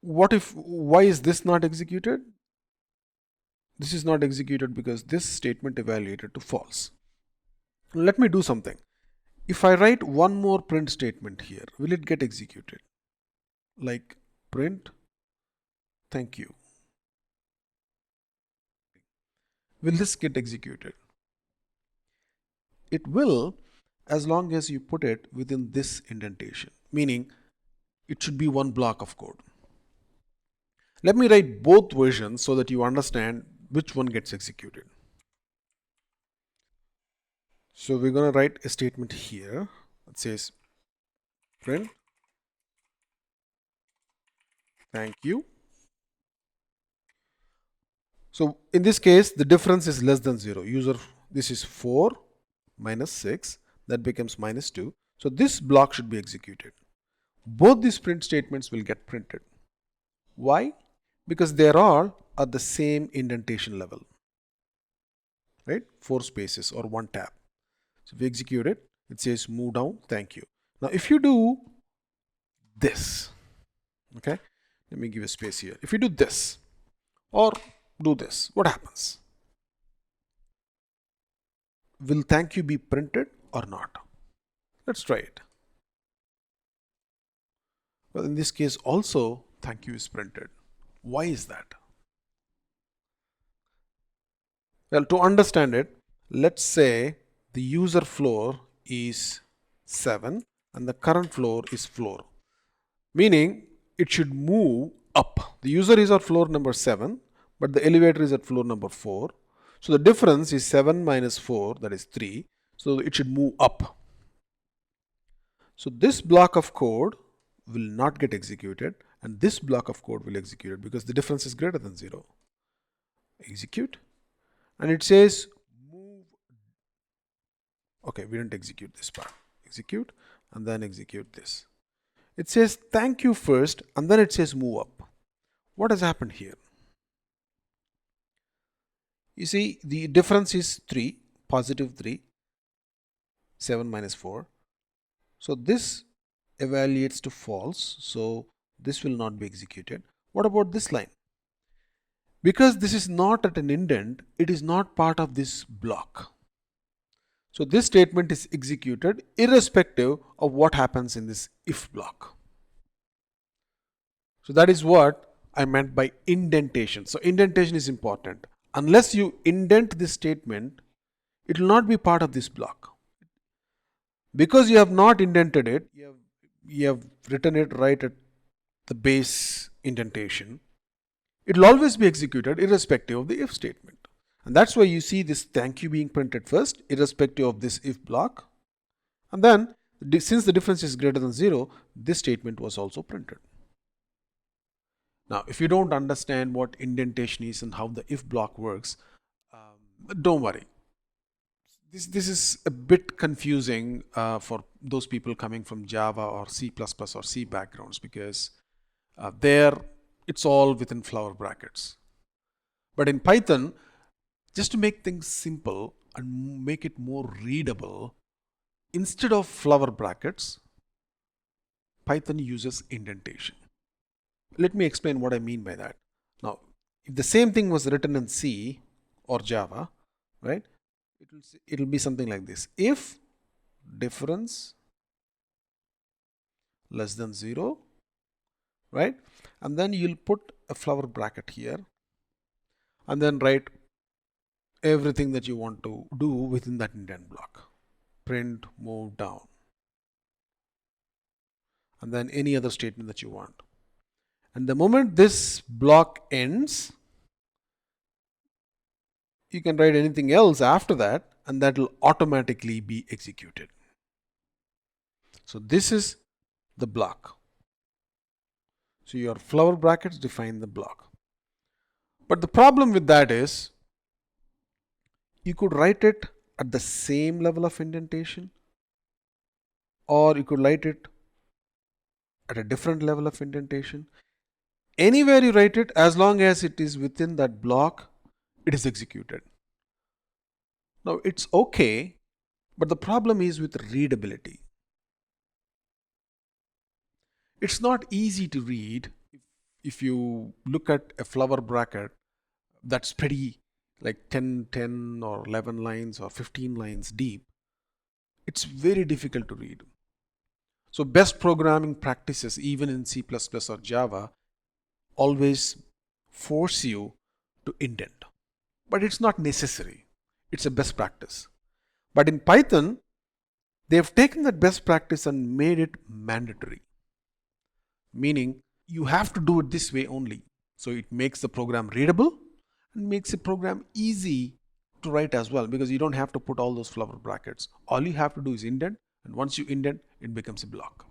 Why is this not executed? This is not executed because this statement evaluated to false. Let me do something. If I write one more print statement here, will it get executed? Like print, thank you. Will this get executed? It will, as long as you put it within this indentation, meaning it should be one block of code. Let me write both versions so that you understand which one gets executed. So we're going to write a statement here that says print thank you. So in this case, the difference is less than 0. This is 4 minus 6, that becomes minus 2. So this block should be executed. Both these print statements will get printed. Why? Because they are all at the same indentation level, right? 4 spaces or 1 tab. So if we execute it, it says move down, thank you. Now if you do this, okay, let me give a space here. If you do this or do this, what happens? Will thank you be printed or not? Let's try it. Well, in this case also thank you is printed. Why is that? Well, to understand it, let's say the user floor is 7 and the current floor is floor, meaning it should move up. The user is at floor number 7, but the elevator is at floor number 4. So the difference is 7 minus 4, that is 3. So it should move up. So this block of code will not get executed and this block of code will execute it because the difference is greater than 0. Execute. And it says move. Okay, we didn't execute this part. Execute and then execute this. It says thank you first and then it says move up. What has happened here? You see, the difference is 3, positive 3, 7 minus 4. So this evaluates to false. So this will not be executed. What about this line? Because this is not at an indent, it is not part of this block. So this statement is executed irrespective of what happens in this if block. So that is what I meant by indentation. So indentation is important. Unless you indent this statement, it will not be part of this block. Because you have not indented it, you have written it right at the base indentation, it will always be executed irrespective of the if statement. And that's why you see this thank you being printed first, irrespective of this if block. And then, since the difference is greater than 0, this statement was also printed. Now, if you don't understand what indentation is and how the if block works, don't worry. This is a bit confusing for those people coming from Java or C++ or C backgrounds because there it's all within flower brackets. But in Python, just to make things simple and make it more readable, instead of flower brackets, Python uses indentation. Let me explain what I mean by that. Now, if the same thing was written in C or Java, right, it will be something like this. If difference less than 0, right, and then you'll put a flower bracket here and then write everything that you want to do within that indent block. Print, move down, and then any other statement that you want. And the moment this block ends, you can write anything else after that and that will automatically be executed. So this is the block. So your flower brackets define the block. But the problem with that is you could write it at the same level of indentation or you could write it at a different level of indentation. Anywhere you write it, as long as it is within that block, it is executed. Now it's okay, but the problem is with readability. It's not easy to read if you look at a flower bracket that's pretty like 10 or 11 lines or 15 lines deep, it's very difficult to read. So best programming practices, even in C++ or Java, always force you to indent. But it's not necessary. It's a best practice. But in Python, they've taken that best practice and made it mandatory. Meaning you have to do it this way only. So it makes the program readable and makes the program easy to write as well, because you don't have to put all those flower brackets. All you have to do is indent, and once you indent, it becomes a block.